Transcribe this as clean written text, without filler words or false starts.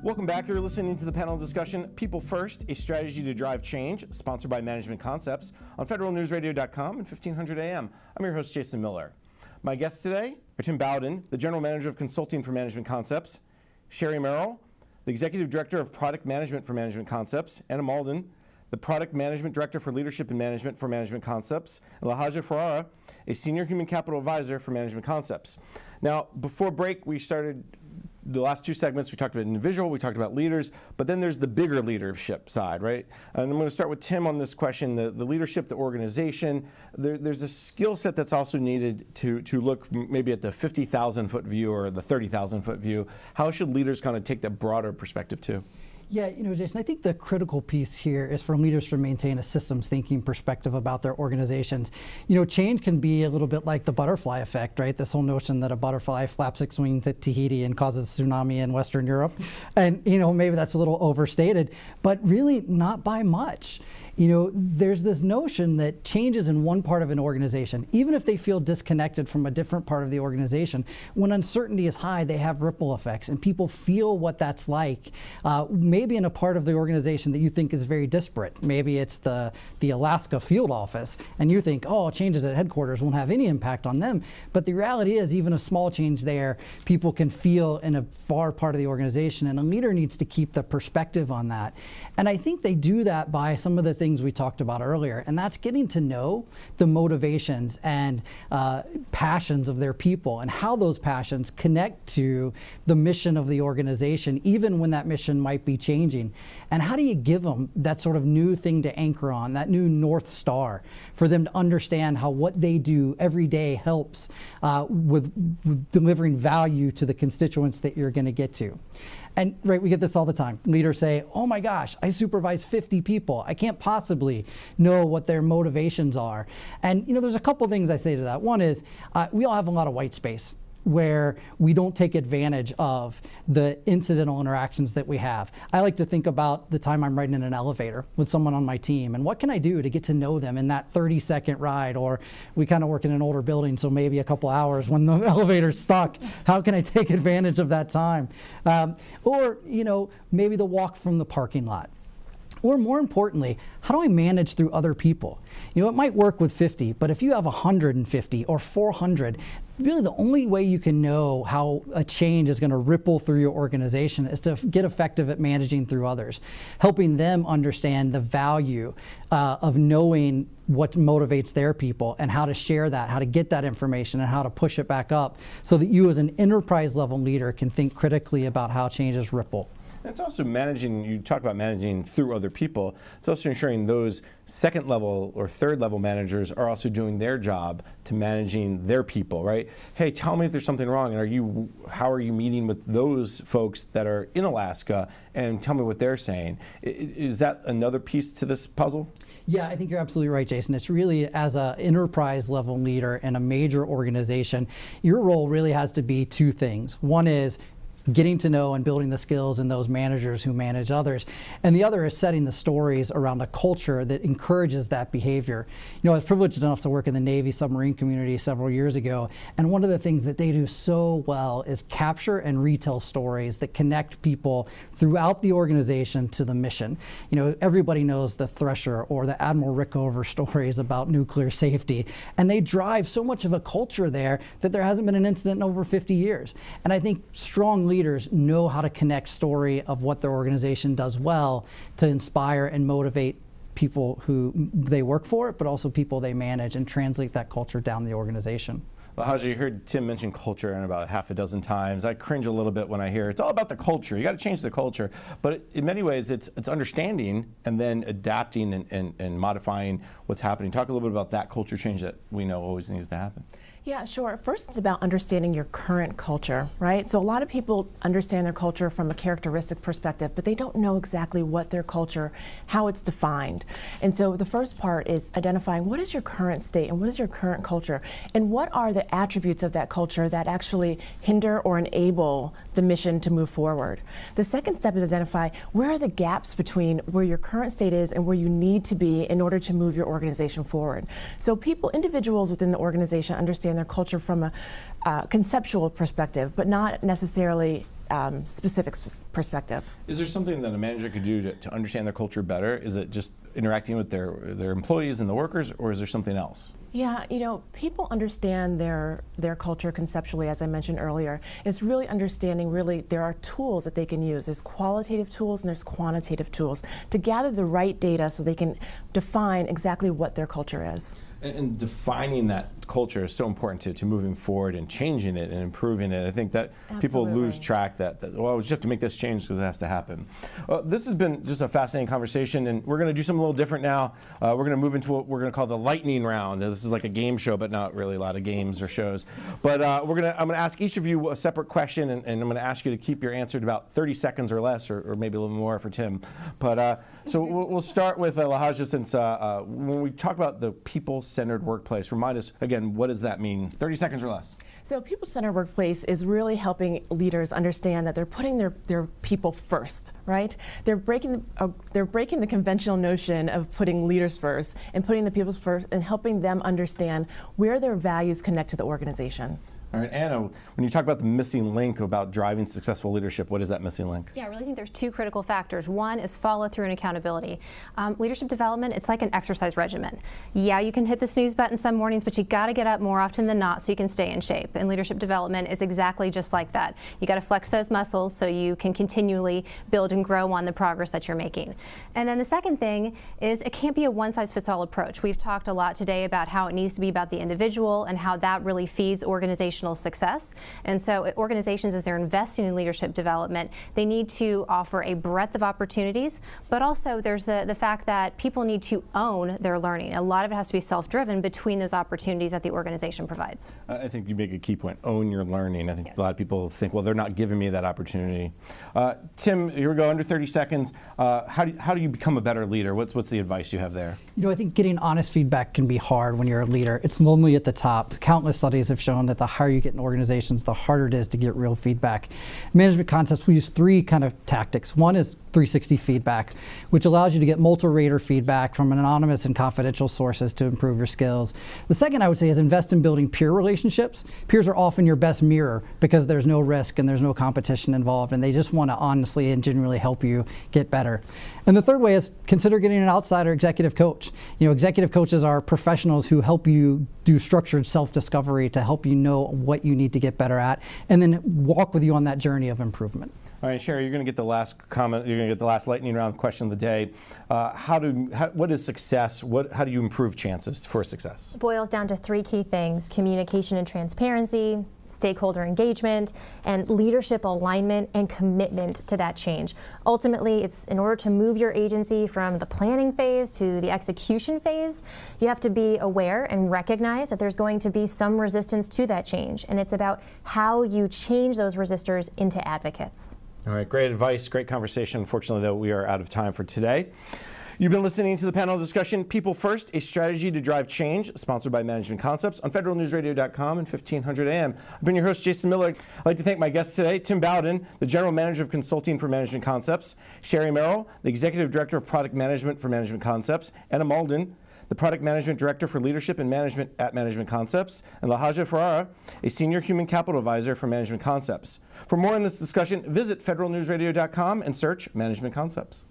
Welcome back. You're listening to the panel discussion, People First, a strategy to drive change, sponsored by Management Concepts on federalnewsradio.com and 1500 AM. I'm your host, Jason Miller. My guests today are Tim Bowden, the General Manager of Consulting for Management Concepts, Sherry Merrill, the Executive Director of Product Management for Management Concepts, Anna Malden, the Product Management Director for Leadership and Management for Management Concepts, and Lahaja Ferrara, a Senior Human Capital Advisor for Management Concepts. Now, before break, we started the last two segments. We talked about individual, we talked about leaders, but then there's the bigger leadership side, right? And I'm going to start with Tim on this question, the leadership, the organization. There's a skill set that's also needed to look maybe at the 50,000 foot view or the 30,000 foot view. How should leaders kind of take that broader perspective too? Yeah, Jason, I think the critical piece here is for leaders to maintain a systems thinking perspective about their organizations. Change can be a little bit like the butterfly effect, right? This whole notion that a butterfly flaps its wings at Tahiti and causes a tsunami in Western Europe. And, maybe that's a little overstated, but really not by much. There's this notion that changes in one part of an organization, even if they feel disconnected from a different part of the organization, when uncertainty is high, they have ripple effects, and people feel what that's like. Maybe in a part of the organization that you think is very disparate. Maybe it's the Alaska field office, and you think, changes at headquarters won't have any impact on them. But the reality is, even a small change there, people can feel in a far part of the organization, and a leader needs to keep the perspective on that. And I think they do that by some of the things we talked about earlier, and that's getting to know the motivations and passions of their people and how those passions connect to the mission of the organization, even when that mission might be changing. And how do you give them that sort of new thing to anchor on, that new North Star, for them to understand how what they do every day helps with delivering value to the constituents that you're going to get to. And right, we get this all the time. Leaders say, oh my gosh, I supervise 50 people. I can't possibly know what their motivations are. And there's a couple things I say to that. One is, we all have a lot of white space where we don't take advantage of the incidental interactions that we have. I like to think about the time I'm riding in an elevator with someone on my team, and what can I do to get to know them in that 30-second ride? Or we kind of work in an older building, so maybe a couple hours when the elevator's stuck. How can I take advantage of that time? Or maybe the walk from the parking lot. Or more importantly, how do I manage through other people? It might work with 50, but if you have 150 or 400, really the only way you can know how a change is going to ripple through your organization is to get effective at managing through others, helping them understand the value of knowing what motivates their people and how to share that, how to get that information, and how to push it back up so that you as an enterprise level leader can think critically about how changes ripple. It's also managing, you talk about managing through other people. It's also ensuring those second level or third level managers are also doing their job to managing their people, right? Hey, tell me if there's something wrong, and how are you meeting with those folks that are in Alaska, and tell me what they're saying. Is that another piece to this puzzle? Yeah, I think you're absolutely right, Jason. It's really, as an enterprise level leader in a major organization, your role really has to be two things. One is getting to know and building the skills in those managers who manage others. And the other is setting the stories around a culture that encourages that behavior. I was privileged enough to work in the Navy submarine community several years ago, and one of the things that they do so well is capture and retell stories that connect people throughout the organization to the mission. Everybody knows the Thresher or the Admiral Rickover stories about nuclear safety, and they drive so much of a culture there that there hasn't been an incident in over 50 years. And I think strong leaders know how to connect story of what their organization does well to inspire and motivate people who they work for, but also people they manage, and translate that culture down the organization. Lahaja, you heard Tim mention culture in about half a dozen times. I cringe a little bit when I hear it's all about the culture. You got to change the culture. But in many ways, it's understanding and then adapting and modifying what's happening. Talk a little bit about that culture change that we know always needs to happen. Yeah, sure. First, it's about understanding your current culture, right? So a lot of people understand their culture from a characteristic perspective, but they don't know exactly what their culture, how it's defined. And so the first part is identifying what is your current state and what is your current culture, and what are the attributes of that culture that actually hinder or enable the mission to move forward. The second step is identify where are the gaps between where your current state is and where you need to be in order to move your organization forward. So individuals within the organization understand their culture from a conceptual perspective, but not necessarily specific perspective. Is there something that a manager could do to understand their culture better? Is it just interacting with their employees and the workers, or is there something else? Yeah, people understand their culture conceptually, as I mentioned earlier. It's really understanding, there are tools that they can use. There's qualitative tools and there's quantitative tools to gather the right data so they can define exactly what their culture is. And defining that culture is so important to moving forward and changing it and improving it. I think that people lose track that we just have to make this change because it has to happen. This has been just a fascinating conversation, and we're going to do something a little different now. We're going to move into what we're going to call the lightning round. This is like a game show, but not really a lot of games or shows. But I'm going to ask each of you a separate question, and I'm going to ask you to keep your answer to about 30 seconds or less, or maybe a little more for Tim. But so we'll start with Lahaja, since when we talk about the people-centered workplace, remind us again, what does that mean? 30 seconds or less. So people-centered workplace is really helping leaders understand that they're putting their people first, right? They're breaking the conventional notion of putting leaders first and putting the people first and helping them understand where their values connect to the organization. All right, Anna, when you talk about the missing link about driving successful leadership, what is that missing link? Yeah, I really think there's two critical factors. One is follow through and accountability. Leadership development, it's like an exercise regimen. Yeah, you can hit the snooze button some mornings, but you got to get up more often than not so you can stay in shape. And leadership development is exactly just like that. You got to flex those muscles so you can continually build and grow on the progress that you're making. And then the second thing is it can't be a one-size-fits-all approach. We've talked a lot today about how it needs to be about the individual and how that really feeds organizational success. And so organizations, as they're investing in leadership development, they need to offer a breadth of opportunities, but also there's the fact that people need to own their learning. A lot of it has to be self-driven between those opportunities that the organization provides. I think you make a key point, own your learning. I think a lot of people think, well, they're not giving me that opportunity. Tim, here we go, under 30 seconds. How do you become a better leader? What's the advice you have there? I think getting honest feedback can be hard when you're a leader. It's lonely at the top. Countless studies have shown that the higher you get in organizations, the harder it is to get real feedback. Management Concepts, we use three kind of tactics. One is 360 feedback, which allows you to get multi-rater feedback from anonymous and confidential sources to improve your skills. The second, I would say, is invest in building peer relationships. Peers are often your best mirror because there's no risk and there's no competition involved, and they just want to honestly and genuinely help you get better. And the third way is consider getting an outsider executive coach. Executive coaches are professionals who help you do structured self-discovery to help you know what you need to get better at, and then walk with you on that journey of improvement. All right, Sherry, you're going to get the last comment. You're going to get the last lightning round question of the day. What is success? How do you improve chances for success? It boils down to three key things: communication and transparency, stakeholder engagement, and leadership alignment and commitment to that change. Ultimately, it's in order to move your agency from the planning phase to the execution phase, you have to be aware and recognize that there's going to be some resistance to that change. And it's about how you change those resistors into advocates. All right, great advice, great conversation. Unfortunately, though, we are out of time for today. You've been listening to the panel discussion, People First, a Strategy to Drive Change, sponsored by Management Concepts on federalnewsradio.com and 1500 AM. I've been your host, Jason Miller. I'd like to thank my guests today, Tim Bowden, the General Manager of Consulting for Management Concepts, Sherry Merrill, the Executive Director of Product Management for Management Concepts, Anna Malden, the Product Management Director for Leadership and Management at Management Concepts, and Lahaja Ferrara, a Senior Human Capital Advisor for Management Concepts. For more on this discussion, visit federalnewsradio.com and search Management Concepts.